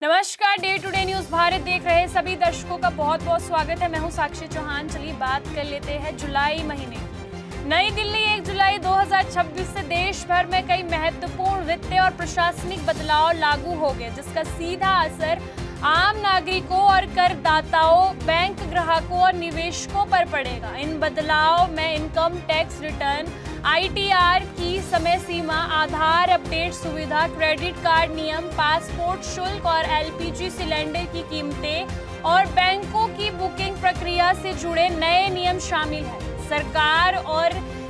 नमस्कार, day to day news Bharat देख रहे सभी दर्शकों का बहुत बहुत स्वागत है। मैं हूं साक्षी चौहान। चलिए बात कर लेते हैं जुलाई महीने की। नई दिल्ली 1 जुलाई 2026 से देश भर में कई महत्वपूर्ण वित्तीय और प्रशासनिक बदलाव लागू हो गए, जिसका सीधा असर आम नागरिकों और करदाताओं, बैंक ग्राहकों और निवेशकों पर पड़ेगा। इन बदलाव में इनकम टैक्स रिटर्न, ITR की समय सीमा, आधार अपडेट सुविधा, क्रेडिट कार्ड नियम, पासपोर्ट शुल्क और LPG सिलेंडर की कीमतें और बैंकों की बुकिंग प्रक्रिया से जुड़े नए नियम शामिल हैं। सरकार और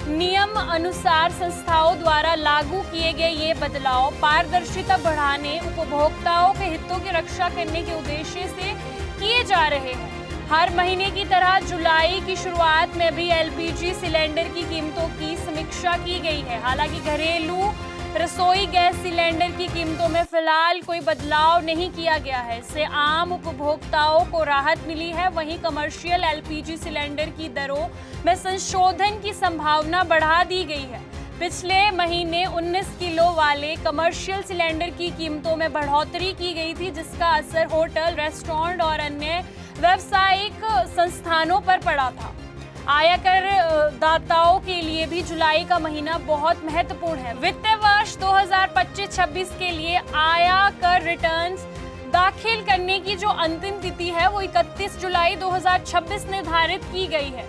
नियम अनुसार संस्थाओं द्वारा लागू किए गए ये बदलाव पारदर्शिता बढ़ाने, उपभोक्ताओं के हितों की रक्षा करने के उद्देश्य से किए जा रहे हैं। हर महीने की तरह जुलाई की शुरुआत में भी LPG सिलेंडर की कीमतों की समीक्षा की गई है। हालांकि घरेलू रसोई गैस सिलेंडर की कीमतों में फिलहाल कोई बदलाव नहीं किया गया है। इससे आम उपभोक्ताओं को राहत मिली है। वहीं कमर्शियल LPG सिलेंडर की दरों में संशोधन की संभावना बढ़ा दी गई है। पिछले महीने 19 किलो वाले कमर्शियल सिलेंडर की कीमतों में बढ़ोतरी की गई थी, जिसका असर होटल, रेस्टोरेंट और अन्य व्यावसायिक संस्थानों पर पड़ा था। आयकर दाताओं के लिए भी जुलाई का महीना बहुत महत्वपूर्ण है। वित्तीय वर्ष 2025-26 के लिए आयकर रिटर्न्स दाखिल करने की जो अंतिम तिथि है वो 31 जुलाई 2026 निर्धारित की गई है।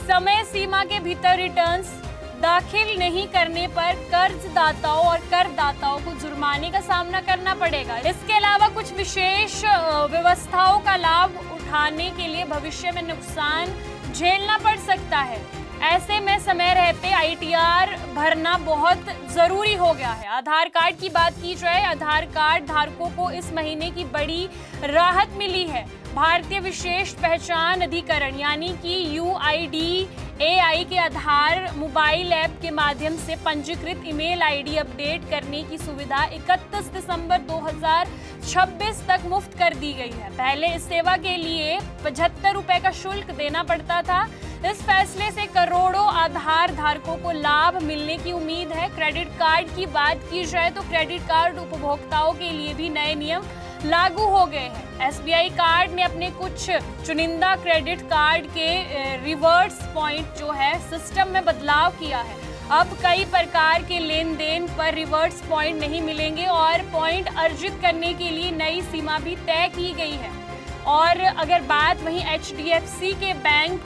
समय सीमा के भीतर रिटर्न्स दाखिल नहीं करने पर कर्जदाताओं और करदाताओं को जुर्माने का सामना करना पड़ेगा। इसके अलावा कुछ विशेष व्यवस्थाओं का लाभ उठाने के लिए भविष्य में नुकसान झेलना पड़ सकता है। ऐसे में समय रहते ITR भरना बहुत जरूरी हो गया है। आधार कार्ड की बात की जाए, आधार कार्ड धारकों को इस महीने की बड़ी राहत मिली है। भारतीय विशेष पहचान अधिकरण यानी कि UIDAI के आधार मोबाइल ऐप के माध्यम से पंजीकृत ईमेल ID अपडेट करने की सुविधा 31 दिसंबर 2026 तक मुफ्त कर दी गई है। पहले इस सेवा के लिए 75 रुपए का शुल्क देना पड़ता था। इस फैसले से करोड़ों आधार धारकों को लाभ मिलने की उम्मीद है। क्रेडिट कार्ड की बात की जाए तो क्रेडिट कार्ड उपभोक्ताओं के लिए भी नए नियम लागू हो गए हैं। SBI कार्ड ने अपने कुछ चुनिंदा क्रेडिट कार्ड के रिवर्स पॉइंट जो है सिस्टम में बदलाव किया है। अब कई प्रकार के लेन देन पर रिवर्स पॉइंट नहीं मिलेंगे और पॉइंट अर्जित करने के लिए नई सीमा भी तय की गई है। और अगर बात वहीं HDFC के बैंक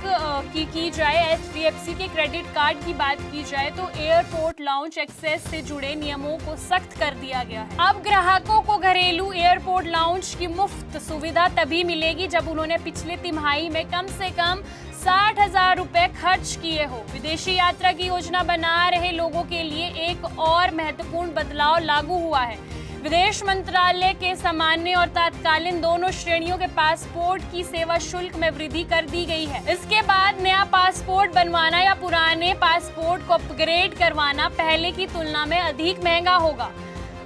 की जाए, HDFC के क्रेडिट कार्ड की बात की जाए तो एयरपोर्ट लाउंज एक्सेस से जुड़े नियमों को सख्त कर दिया गया है। अब ग्राहकों को घरेलू एयरपोर्ट लाउंज की मुफ्त सुविधा तभी मिलेगी जब उन्होंने पिछले तिमाही में कम से कम 60,000 रुपए खर्च किए हो। विदेशी यात्रा की योजना बना रहे लोगों के लिए एक और महत्वपूर्ण बदलाव लागू हुआ है। विदेश मंत्रालय के सामान्य और तात्कालीन दोनों श्रेणियों के पासपोर्ट की सेवा शुल्क में वृद्धि कर दी गई है। इसके बाद नया पासपोर्ट बनवाना या पुराने पासपोर्ट को अपग्रेड करवाना पहले की तुलना में अधिक महंगा होगा।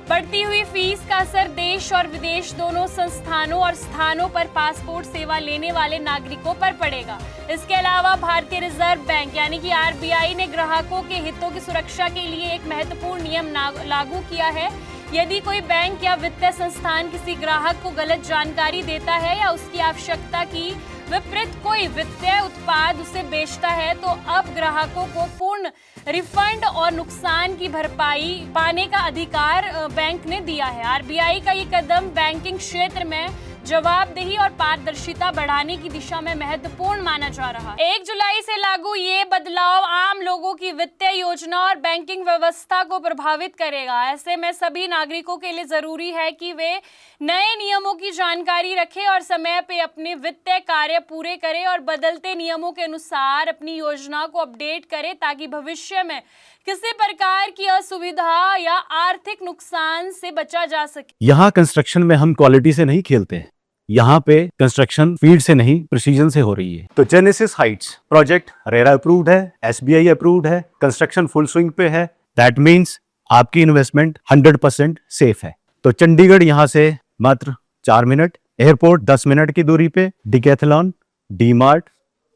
बढ़ती हुई फीस का असर देश और विदेश दोनों संस्थानों और स्थानों पर पासपोर्ट सेवा लेने वाले नागरिकों पर पड़ेगा। इसके अलावा भारतीय रिजर्व बैंक यानी कि RBI ने ग्राहकों के हितों की सुरक्षा के लिए एक महत्वपूर्ण नियम लागू किया है। यदि कोई बैंक या वित्तीय संस्थान किसी ग्राहक को गलत जानकारी देता है या उसकी आवश्यकता की विपरीत कोई वित्तीय उत्पाद उसे बेचता है तो अब ग्राहकों को पूर्ण रिफंड और नुकसान की भरपाई पाने का अधिकार बैंक ने दिया है। RBI का ये कदम बैंकिंग क्षेत्र में जवाबदेही और पारदर्शिता बढ़ाने की दिशा में महत्वपूर्ण माना जा रहा है। 1 जुलाई से लागू ये बदलाव आम लोगों की वित्तीय योजना और बैंकिंग व्यवस्था को प्रभावित करेगा। ऐसे में सभी नागरिकों के लिए जरूरी है कि वे नए नियमों की जानकारी रखें और समय पे अपने वित्तीय कार्य पूरे करें और बदलते नियमों के अनुसार अपनी योजना को अपडेट करें ताकि भविष्य में किसी प्रकार की असुविधा या आर्थिक नुकसान से बचा जा सके। यहाँ कंस्ट्रक्शन में हम क्वालिटी से नहीं खेलते हैं। यहाँ पे कंस्ट्रक्शन फील्ड से नहीं प्रिसीजन से हो रही है। तो genesis Heights project RERA approved है, SBI अप्रूव्ड है, कंस्ट्रक्शन फुल स्विंग पे है। दैट मीन्स आपकी इन्वेस्टमेंट 100% सेफ है। तो चंडीगढ़ यहाँ से मात्र 4 मिनट, एयरपोर्ट 10 मिनट की दूरी पे, Decathlon, DMart,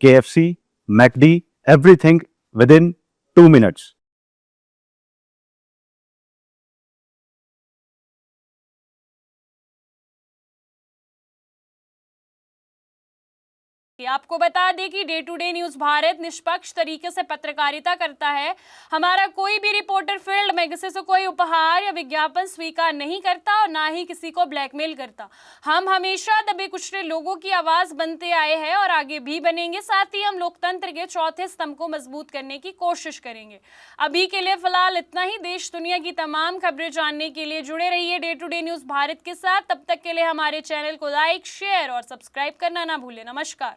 KFC, McD, everything within 2 minutes. आपको बता दें कि day to day news Bharat निष्पक्ष तरीके से पत्रकारिता करता है। हमारा कोई भी रिपोर्टर फील्ड में किसी से कोई उपहार या विज्ञापन स्वीकार नहीं करता और ना ही किसी को ब्लैकमेल करता। हम हमेशा दबे कुचले लोगों की आवाज बनते आए हैं और आगे भी बनेंगे। साथ ही हम लोकतंत्र के चौथे स्तंभ को मजबूत करने की कोशिश करेंगे। अभी के लिए फिलहाल इतना ही। देश दुनिया की तमाम खबरें जानने के लिए जुड़े रहिए day to day news Bharat के साथ। तब तक के लिए हमारे चैनल को लाइक, शेयर और सब्सक्राइब करना ना भूलें। नमस्कार।